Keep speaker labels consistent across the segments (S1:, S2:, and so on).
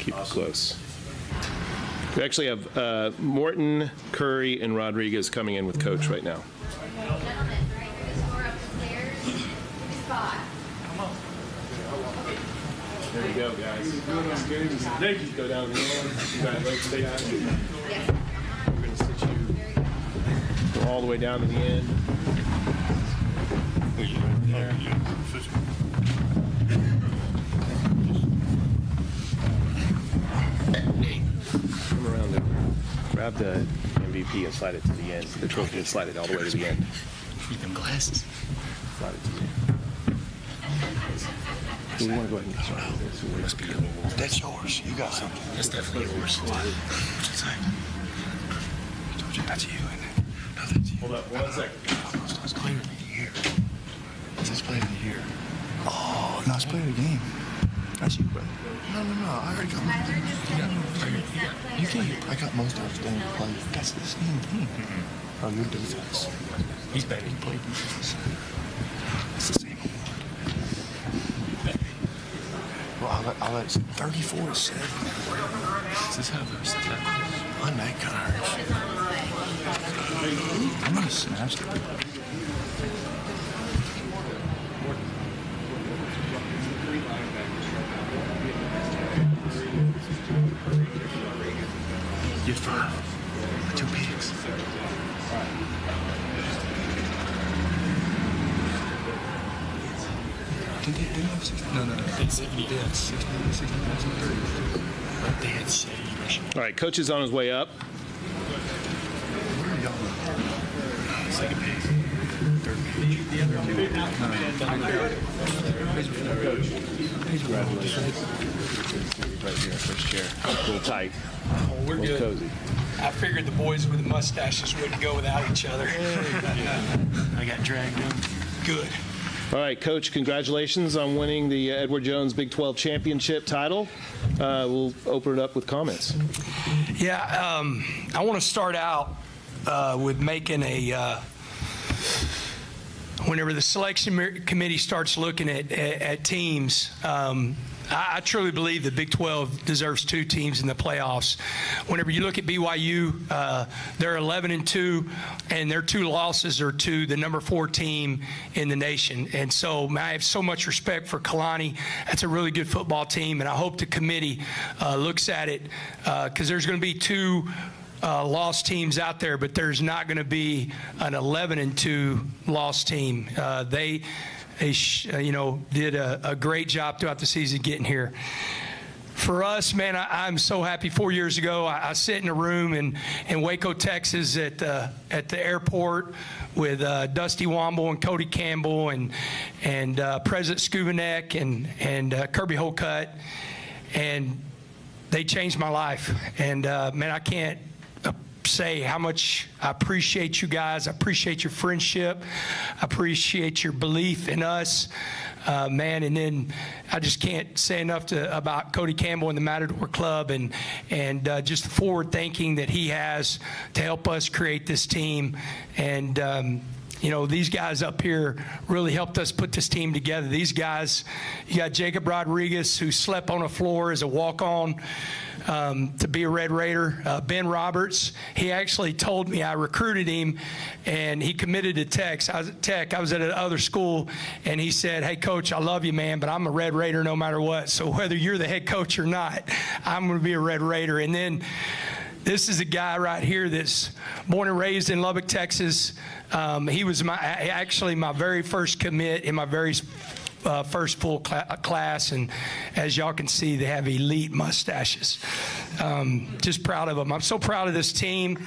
S1: keep it close. We actually have Morton, Curry, and Rodriguez coming in with Coach right now.
S2: Gentlemen, right here to score up the stairs. Spot.
S1: There you go, guys. Thank you. Go down the end. Congratulations.
S2: Yes.
S1: We're going to sit you all the way down to the end. Come around over. Grab the MVP and slide it to the end. The trophy and slide it all the way to the end.
S3: Need them glasses.
S1: Slide it to the end. We want to go ahead and get started with this.
S3: Must be yours.
S4: That's yours. You got something.
S3: That's definitely yours. What's it say? I told you that's you, isn't it? No, that's you.
S1: Hold up 1 second.
S3: It's player of the year. It says player of the year.
S4: Oh, no, it's player of the game. That's you, brother. No. I already got mine. You can't. I got most outstanding play. That's the same thing. Oh, your defense.
S3: He's better. He played defense.
S4: It's the same award. Well, I'll let 34 to 7.
S3: Is this how there's that?
S4: My neck kind of hurts. I'm gonna smash it.
S3: You have 5. 2 picks.
S4: Did they have 60? No.
S3: They said he did. 60, 30. They had 70 rushing.
S1: All right, Coach is on his way up.
S4: Where are y'all?
S3: Second page. Third page. The other
S1: Right here, first chair. A little tight.
S5: Oh, we're
S1: A little
S5: good.
S1: cozy.
S5: I figured the boys with the mustaches wouldn't go without each other.
S3: I got dragged in.
S5: Good.
S1: All right, Coach, congratulations on winning the Edward Jones Big 12 Championship title. We'll open it up with comments.
S5: Yeah, I want to start out with making a whenever the selection committee starts looking at teams, I truly believe the Big 12 deserves 2 teams in the playoffs. Whenever you look at BYU, they're 11-2, and their 2 losses are to the number 4 team in the nation. And so I have so much respect for Kalani. That's a really good football team, and I hope the committee looks at it because there's going to be 2 lost teams out there, but there's not going to be an 11-2 lost team. They did a great job throughout the season getting here. For us, man, I'm so happy. 4 years ago, I sit in a room in Waco, Texas, at the airport with Dusty Womble and Cody Campbell and President Skubanek and Kirby Holcutt, and they changed my life. And man, I can't say how much I appreciate you guys. I appreciate your friendship. I appreciate your belief in us, man. And then I just can't say enough about Cody Campbell and the Matador Club and just the forward thinking that he has to help us create this team. And these guys up here really helped us put this team together. These guys, you got Jacob Rodriguez, who slept on the floor as a walk-on to be a Red Raider. Ben Roberts, he actually told me, I recruited him, and he committed to Tech. I was at another school, and he said, "Hey, Coach, I love you, man, but I'm a Red Raider no matter what. So whether you're the head coach or not, I'm going to be a Red Raider." And then this is a guy right here that's born and raised in Lubbock, Texas. He was actually my very first commit in my very first full class, and as y'all can see, they have elite mustaches. Just proud of them. I'm so proud of this team.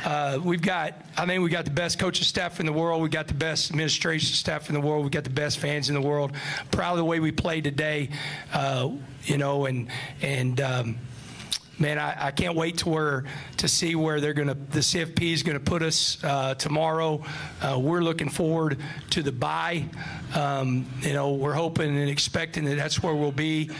S5: I think we got the best coaching staff in the world. We got the best administration staff in the world. We got the best fans in the world. Proud of the way we played today, man, I can't wait to see where the CFP is gonna put us tomorrow. We're looking forward to the bye. We're hoping and expecting that that's where we'll be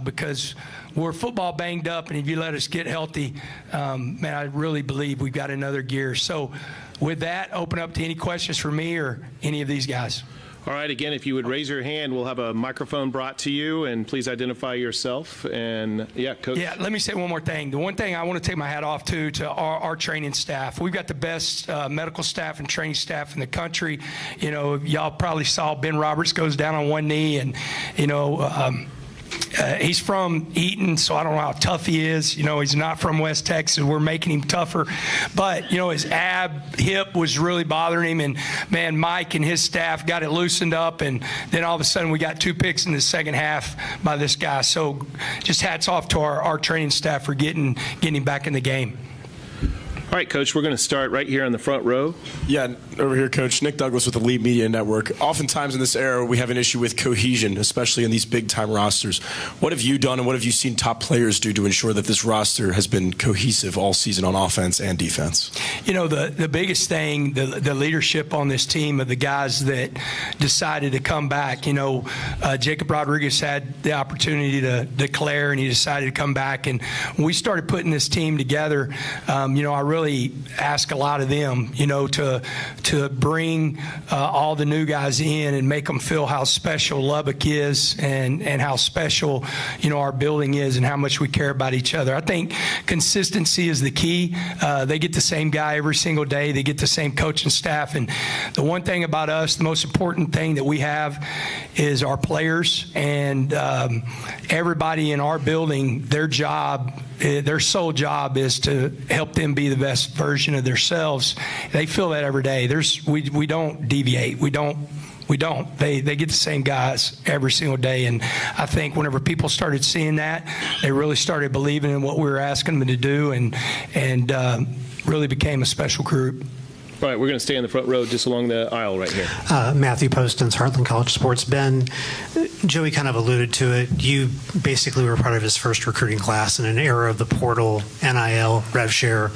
S5: because we're football banged up, and if you let us get healthy, man, I really believe we've got another gear. So with that, open up to any questions for me or any of these guys.
S1: All right, again, if you would raise your hand, we'll have a microphone brought to you, and please identify yourself. And, yeah, Coach.
S5: Yeah, let me say one more thing. The one thing I want to take my hat off to our training staff. We've got the best medical staff and training staff in the country. You know, y'all probably saw Ben Roberts goes down on one knee, and, you know, he's from Eaton, so I don't know how tough he is. You know, he's not from West Texas. We're making him tougher. But, you know, his hip was really bothering him. And, man, Mike and his staff got it loosened up. And then all of a sudden we got 2 picks in the second half by this guy. So just hats off to our training staff for getting him back in the game.
S1: All right, Coach, we're going to start right here on the front row.
S6: Yeah, over here, Coach. Nick Douglas with Elite Media Network. Oftentimes in this era, we have an issue with cohesion, especially in these big-time rosters. What have you done and what have you seen top players do to ensure that this roster has been cohesive all season on offense and defense? You know, the biggest thing, the leadership on this team of the guys that decided to come back. You know, Jacob Rodriguez had the opportunity to declare, and he decided to come back. And when we started putting this team together, you know, I really ask a lot of them, you know, to bring all the new guys in and make them feel how special Lubbock is and how special, you know, our building is and how much we care about each other. I think consistency is the key. They get the same guy every single day. They get the same coaching staff. And the one thing about us, the most important thing that we have is our players, and everybody in our building, their sole job is to help them be the best version of themselves. They feel that every day. We don't deviate. We don't. They get the same guys every single day. And I think whenever people started seeing that, they really started believing in what we were asking them to do, and really became a special group.
S1: All right, we're going to stay in the front row just along the aisle right here.
S7: Matthew Postins, Heartland College Sports. Ben, Joey kind of alluded to it. You basically were part of his first recruiting class in an era of the portal, NIL, rev share.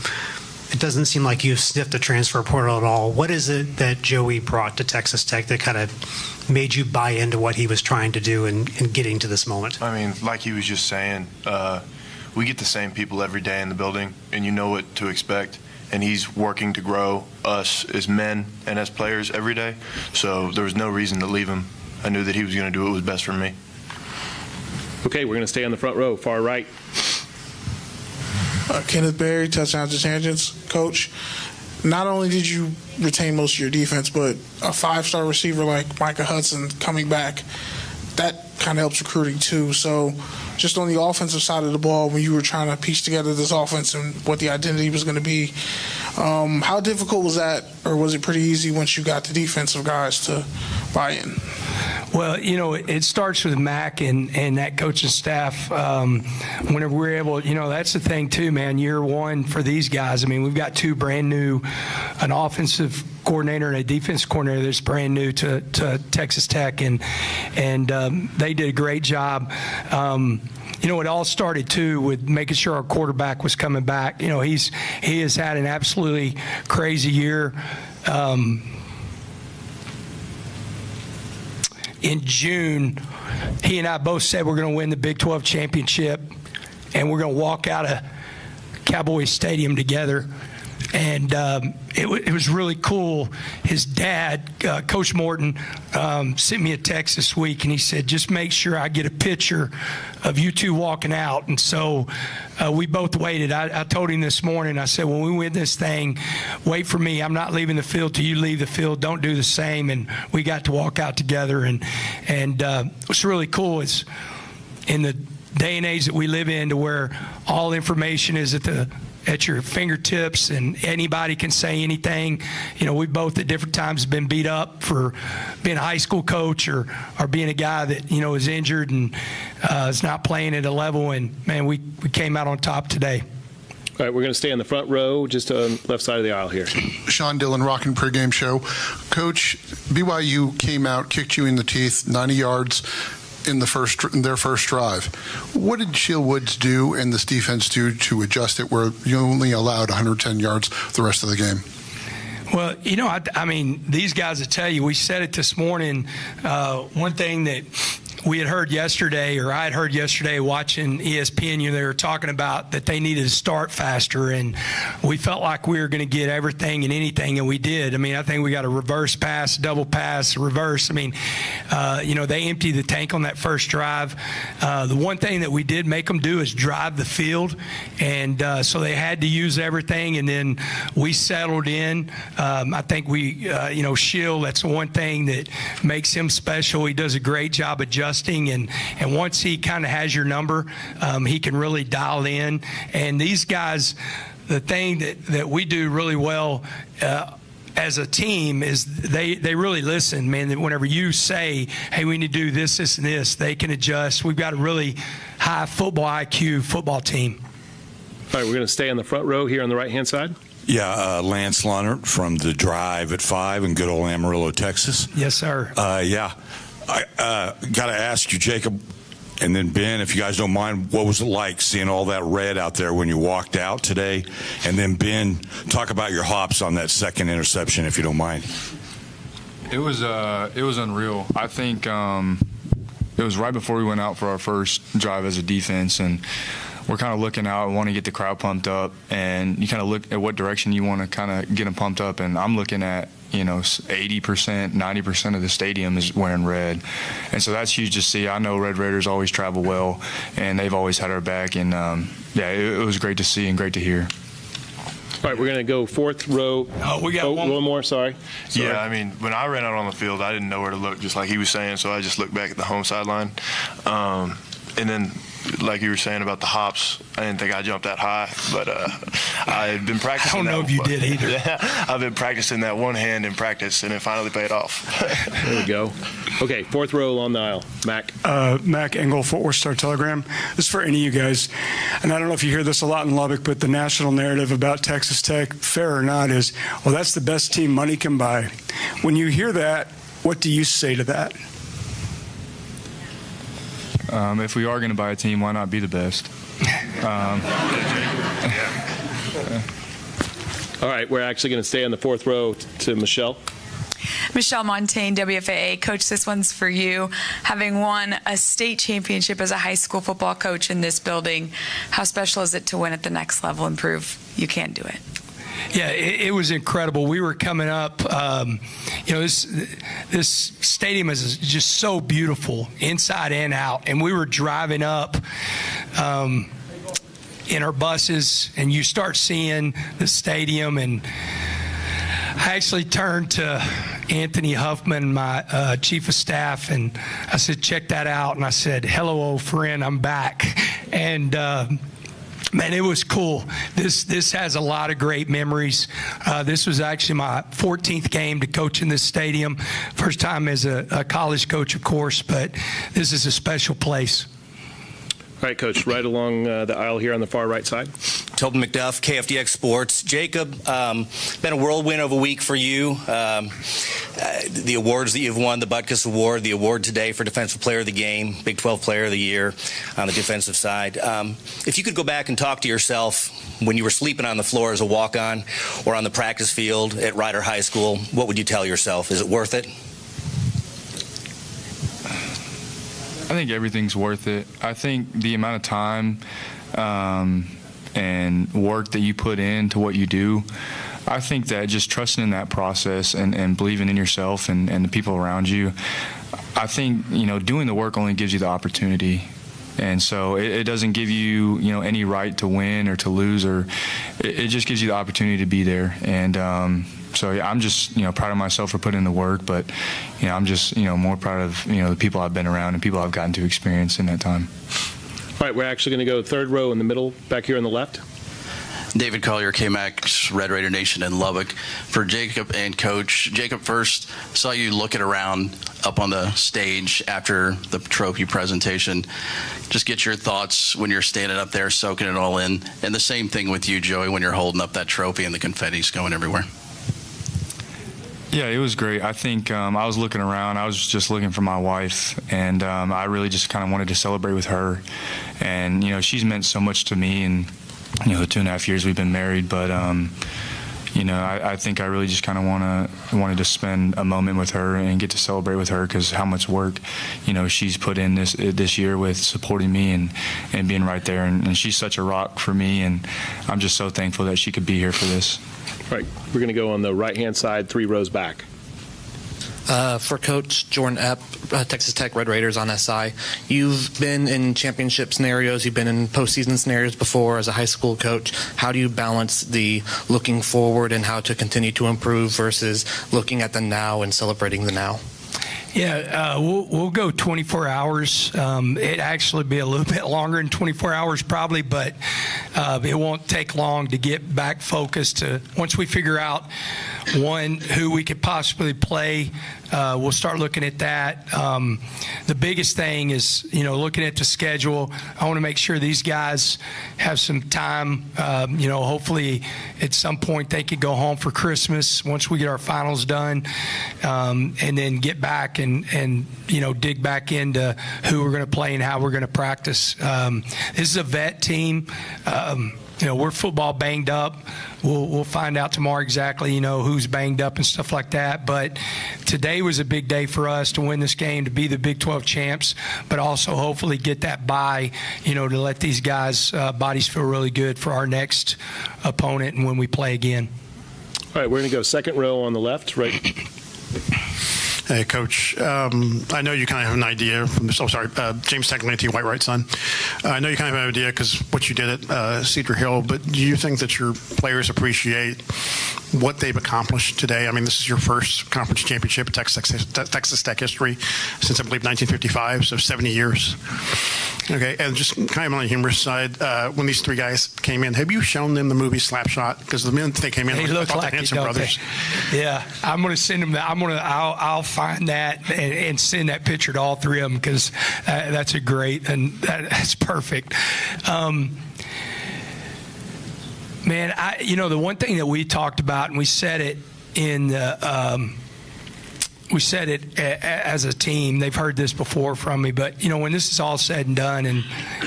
S7: It doesn't seem like you've sniffed the transfer portal at all. What is it that Joey brought to Texas Tech that kind of made you buy into what he was trying to do and getting to this moment?
S4: I mean, like he was just saying, we get the same people every day in the building, and you know what to expect. And he's working to grow us as men and as players every day. So there was no reason to leave him. I knew that he was going to do what was best for me.
S1: Okay, we're going to stay on the front row, far right.
S8: Kenneth Berry, touchdown to tangents. Coach, not only did you retain most of your defense, but a 5-star receiver like Micah Hudson coming back, that kind of helps recruiting too. So just on the offensive side of the ball, when you were trying to piece together this offense and what the identity was going to be, how difficult was that, or was it pretty easy once you got the defensive guys to buy in?
S5: Well, you know, it starts with Mac and that coaching staff. Whenever we're able, you know, that's the thing too, man. Year one for these guys. I mean, we've got 2 brand new, an offensive coordinator and a defense coordinator that's brand new to Texas Tech, and they did a great job. You know, it all started too with making sure our quarterback was coming back. You know, he has had an absolutely crazy year. In June, he and I both said we're going to win the Big 12 championship, and we're going to walk out of Cowboys Stadium together. And it was really cool. His dad, Coach Morton, sent me a text this week, and he said, just make sure I get a picture of you two walking out. And so we both waited. I told him this morning, I said, when we win this thing, wait for me. I'm not leaving the field till you leave the field. Don't do the same. And we got to walk out together. And what's really cool is in the day and age that we live in, to where all information is at your fingertips and anybody can say anything. You know, we both at different times been beat up for being a high school coach or being a guy that, you know, is injured and is not playing at a level. And, man, we came out on top today.
S1: All right, we're going to stay on the front row, just on the left side of the aisle here.
S9: Sean Dillon, Rockin' Pregame Show. Coach, BYU came out, kicked you in the teeth, 90 yards in their first drive. What did Shield Woods do and this defense do to adjust it where you only allowed 110 yards the rest of the game?
S5: Well, you know, I mean, these guys will tell you, we said it this morning, one thing that we had heard yesterday, or I had heard yesterday watching ESPN, they were talking about that they needed to start faster, and we felt like we were going to get everything and anything, and we did. I mean, I think we got a reverse pass, double pass, reverse. I mean, they emptied the tank on that first drive. The one thing that we did make them do is drive the field, and so they had to use everything, and then we settled in. I think Shield, that's the one thing that makes him special. He does a great job adjusting, and once he kind of has your number, he can really dial in. And these guys, the thing that we do really well as a team is they really listen, man. That whenever you say, hey, we need to do this, this, and this, they can adjust. We've got a really high football IQ football team.
S1: All right, we're going to stay on the front row here on the right-hand side.
S10: Yeah, Lance Leonard from The Drive at 5 in good old Amarillo, Texas.
S5: Yes, sir.
S10: Yeah. I got to ask you, Jacob, and then Ben, if you guys don't mind, what was it like seeing all that red out there when you walked out today? And then Ben, talk about your hops on that second interception, if you don't mind.
S3: It was unreal. I think it was right before we went out for our first drive as a defense, and we're kind of looking out and want to get the crowd pumped up, and you kind of look at what direction you want to kind of get them pumped up, and I'm looking at 80%, 90% of the stadium is wearing red. And so that's huge to see. I know Red Raiders always travel well, and they've always had our back. And, it was great to see and great to hear.
S1: All right, we're going to go fourth row.
S5: Oh, we got
S1: one more, sorry.
S4: Yeah, I mean, when I ran out on the field, I didn't know where to look, just like he was saying, so I just looked back at the home sideline. And then, like you were saying about the hops, I didn't think I jumped that high, but I had been practicing.
S5: I don't know if you did either.
S4: Yeah, I've been practicing that one hand in practice, and it finally paid off.
S1: There we go. Okay, fourth row on the aisle. Mac.
S11: Mac Engel, Fort Worth Star-Telegram. This is for any of you guys, and I don't know if you hear this a lot in Lubbock, but the national narrative about Texas Tech, fair or not, is, well, that's the best team money can buy. When you hear that, what do you say to that?
S3: If we are going to buy a team, why not be the best?
S1: All right, we're actually going to stay on the fourth row to Michelle.
S12: Michelle Montaigne, WFAA. Coach, this one's for you. Having won a state championship as a high school football coach in this building, how special is it to win at the next level and prove you can do it?
S5: Yeah, it was incredible. We were coming up, this stadium is just so beautiful inside and out. And we were driving up in our buses, and you start seeing the stadium. And I actually turned to Anthony Huffman, my chief of staff, and I said, check that out. And I said, hello, old friend, I'm back. And man, it was cool. This has a lot of great memories. This was actually my 14th game to coach in this stadium. First time as a college coach, of course, but this is a special place.
S1: All right, Coach, right along the aisle here on the far right side.
S13: Tobin McDuff, KFDX Sports. Jacob, been a whirlwind of a week for you. The awards that you've won, the Butkus Award, the award today for Defensive Player of the Game, Big 12 Player of the Year on the defensive side. If you could go back and talk to yourself when you were sleeping on the floor as a walk-on or on the practice field at Ryder High School, what would you tell yourself? Is it worth it?
S3: I think everything's worth it. I think the amount of time and work that you put into what you do, I think that just trusting in that process and believing in yourself and the people around you, I think, doing the work only gives you the opportunity. And so it doesn't give you, any right to win or to lose, or it just gives you the opportunity to be there. And so yeah, I'm just proud of myself for putting in the work, but I'm just more proud of the people I've been around and people I've gotten to experience in that time.
S1: All right, we're actually going to go third row in the middle, back here on the left.
S14: David Collier, KMAX, Red Raider Nation in Lubbock. For Jacob and Coach. Jacob, first saw you looking around up on the stage after the trophy presentation. Just get your thoughts when you're standing up there soaking it all in. And the same thing with you, Joey, when you're holding up that trophy and the confetti's going everywhere.
S3: Yeah, it was great. I think I was looking around. I was just looking for my wife, and I really just kind of wanted to celebrate with her. And, she's meant so much to me, and, the 2.5 years we've been married. But, I think I really just kind of wanted to spend a moment with her and get to celebrate with her, because how much work, she's put in this year with supporting me and being right there. And she's such a rock for me, and I'm just so thankful that she could be here for this.
S1: All right, we're going to go on the right-hand side, 3 rows back.
S15: For Coach Jordan Epp, Texas Tech Red Raiders on SI, you've been in championship scenarios, you've been in postseason scenarios before as a high school coach. How do you balance the looking forward and how to continue to improve versus looking at the now and celebrating the now?
S5: Yeah, we'll go 24 hours. It actually be a little bit longer than 24 hours probably, but it won't take long to get back focused. Once we figure out, one, who we could possibly play, we'll start looking at that. The biggest thing is, looking at the schedule. I want to make sure these guys have some time. Hopefully at some point they could go home for Christmas once we get our finals done, and then get back and dig back into who we're going to play and how we're going to practice. This is a vet team. We're football banged up. We'll find out tomorrow exactly, who's banged up and stuff like that. But today was a big day for us to win this game, to be the Big 12 champs, but also hopefully get that bye, to let these guys' bodies feel really good for our next opponent and when we play again.
S1: All right, we're going to go second row on the left, right.
S16: Hey, Coach. I know you kind of have an idea from this. Oh, sorry. James Techlanty, White Right Son. I know you kind of have an idea because what you did at Cedar Hill, but do you think that your players appreciate what they've accomplished today? I mean, this is your first conference championship in Texas Tech history since, I believe, 1955, so 70 years. Okay, and just kind of on the humorous side, when these 3 guys came in, have you shown them the movie Slapshot? Because the minute they came in,
S5: they look like
S16: the Hanson brothers.
S5: Yeah, I'm going to send them that. I'll find that and send that picture to all 3 of them, because that's a great, and that's perfect. Man, the one thing that we talked about, and we said it in the. We said it as a team. They've heard this before from me, but when this is all said and done, and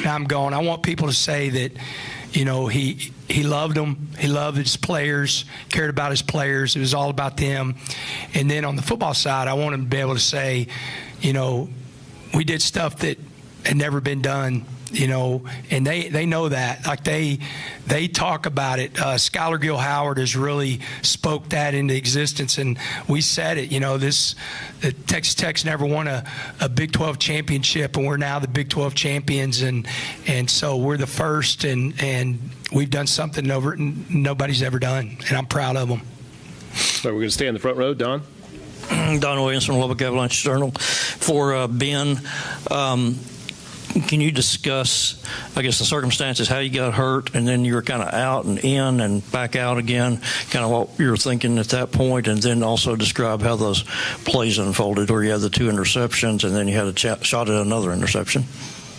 S5: I'm gone, I want people to say that, he loved them. He loved his players, cared about his players. It was all about them. And then on the football side, I want him to be able to say, we did stuff that had never been done. And they know that. Like they talk about it. Skylar Gill Howard has really spoke that into existence, and we said it. Texas Tech's never won a Big 12 championship, and we're now the Big 12 champions, and so we're the first, and we've done something nobody's ever done, and I'm proud of them.
S1: So we're going to stay in the front row, Don.
S17: Don Williams from Lubbock Avalanche Journal. For Ben. Can you discuss, I guess, the circumstances, how you got hurt, and then you were kind of out and in and back out again, kind of what you were thinking at that point, and then also describe how those plays unfolded, where you had the 2 interceptions and then you had a shot at another interception?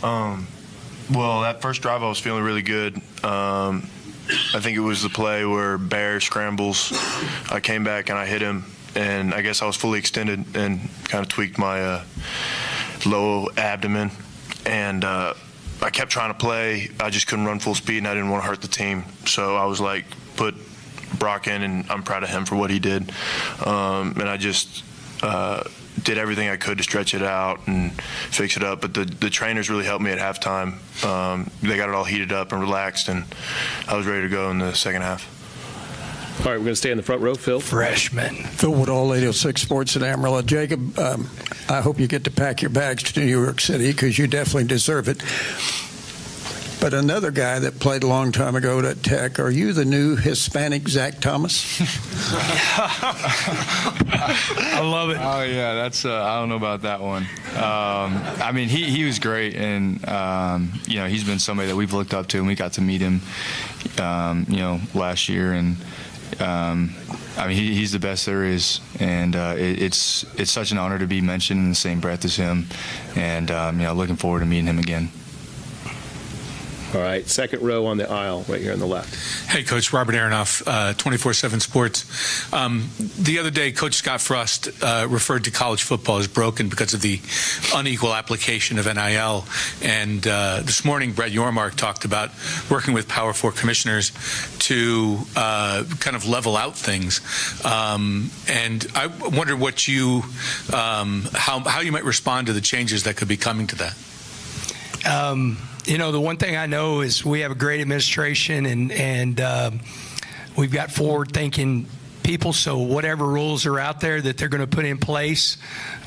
S18: Well, that first drive I was feeling really good. I think it was the play where Bear scrambles. I came back and I hit him, and I guess I was fully extended and kind of tweaked my low abdomen. And I kept trying to play. I just couldn't run full speed, and I didn't want to hurt the team. So I was like, put Brock in, and I'm proud of him for what he did. And I just did everything I could to stretch it out and fix it up. But the trainers really helped me at halftime. They got it all heated up and relaxed, and I was ready to go in the second half.
S1: All right, we're going to stay in the front row. Phil.
S5: Freshman.
S19: Phil Woodall, 806 Sports in Amarillo. Jacob, I hope you get to pack your bags to New York City, because you definitely deserve it. But another guy that played a long time ago at Tech, are you the new Hispanic Zach Thomas?
S5: I love it.
S3: Oh, yeah, that's I don't know about that one. I mean, he was great, and, he's been somebody that we've looked up to, and we got to meet him, last year, and I mean, he's the best there is, and it's such an honor to be mentioned in the same breath as him, and looking forward to meeting him again.
S1: All right, second row on the aisle, right here on the left.
S20: Hey, Coach. Robert Aronoff, 24/7 Sports. The other day, Coach Scott Frost referred to college football as broken because of the unequal application of NIL. And this morning, Brett Yormark talked about working with Power 4 commissioners to kind of level out things. And I wonder what you, how you might respond to the changes that could be coming to that.
S5: The one thing I know is we have a great administration, and we've got forward-thinking people. So whatever rules are out there that they're going to put in place,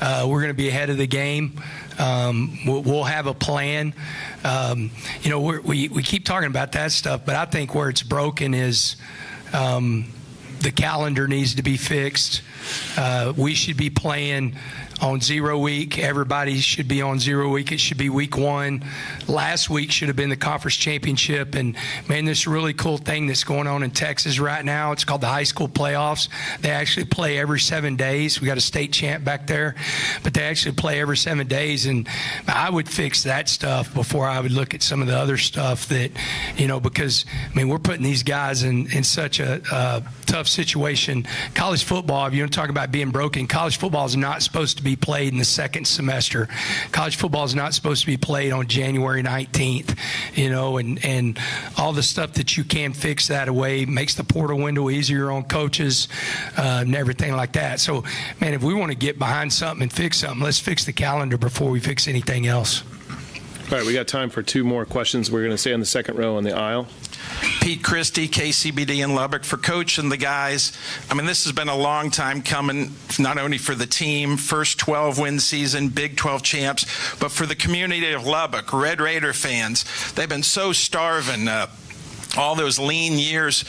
S5: we're going to be ahead of the game. We'll have a plan. We keep talking about that stuff, but I think where it's broken is the calendar needs to be fixed. We should be playing on 0 week. Everybody should be on 0 week. It should be week 1. Last week should have been the conference championship. And, man, this really cool thing that's going on in Texas right now, it's called the high school playoffs. They actually play every 7 days. We got a state champ back there. But they actually play every 7 days. And I would fix that stuff before I would look at some of the other stuff that, because, we're putting these guys in such a tough situation. College football, if you want to talk about being broken, college football is not supposed to be played in the second semester. College football is not supposed to be played on January 19th, and all the stuff that you can fix that away makes the portal window easier on coaches and everything like that. So, man, if we want to get behind something and fix something, let's fix the calendar before we fix anything else.
S1: All right, we got time for 2 more questions. We're going to stay on the second row on the aisle.
S21: Pete Christie, KCBD in Lubbock. For Coach and the guys, this has been a long time coming, not only for the team, first 12-win season, Big 12 champs, but for the community of Lubbock, Red Raider fans. They've been so starving all those lean years.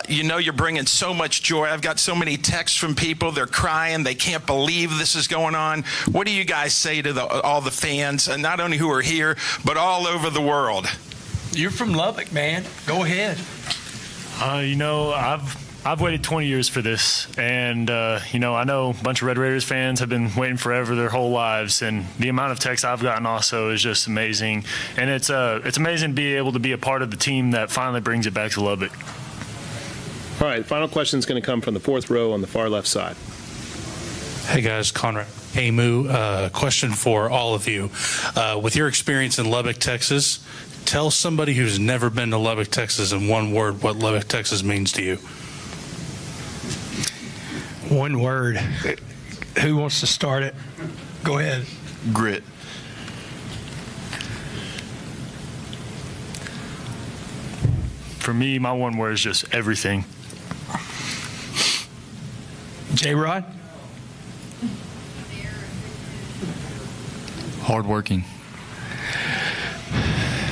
S21: You're bringing so much joy. I've got so many texts from people. They're crying. They can't believe this is going on. What do you guys say to all the fans, and not only who are here, but all over the world?
S5: You're from Lubbock, man. Go ahead.
S22: I've waited 20 years for this, and I know a bunch of Red Raiders fans have been waiting forever their whole lives, and the amount of texts I've gotten also is just amazing. And it's amazing to be able to be a part of the team that finally brings it back to Lubbock.
S1: All right, final question is going to come from the 4th row on the far left side.
S23: Hey guys, Conrad. Hey Moo, question for all of you. With your experience in Lubbock, Texas, tell somebody who's never been to Lubbock, Texas in one word what Lubbock, Texas means to you.
S5: One word. Who wants to start it? Go ahead.
S18: Grit.
S22: For me, my one word is just everything.
S5: J-Rod?
S3: Hardworking.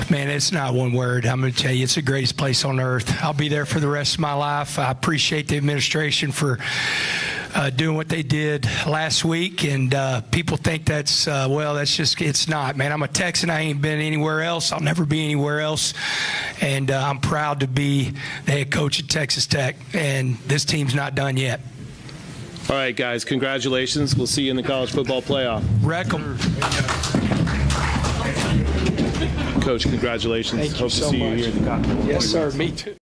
S5: Man, it's not one word. I'm going to tell you, it's the greatest place on earth. I'll be there for the rest of my life. I appreciate the administration for doing what they did last week. And people think that's it's not. Man, I'm a Texan. I ain't been anywhere else. I'll never be anywhere else. And I'm proud to be the head coach at Texas Tech. And this team's not done yet.
S1: All right, guys, congratulations. We'll see you in the college football playoff.
S5: Wreck 'em.
S1: Coach, congratulations.
S5: Thank you
S1: Hope
S5: so
S1: to see
S5: much.
S1: you here in the Cotton Bowl.
S5: Yes, sir. Me too.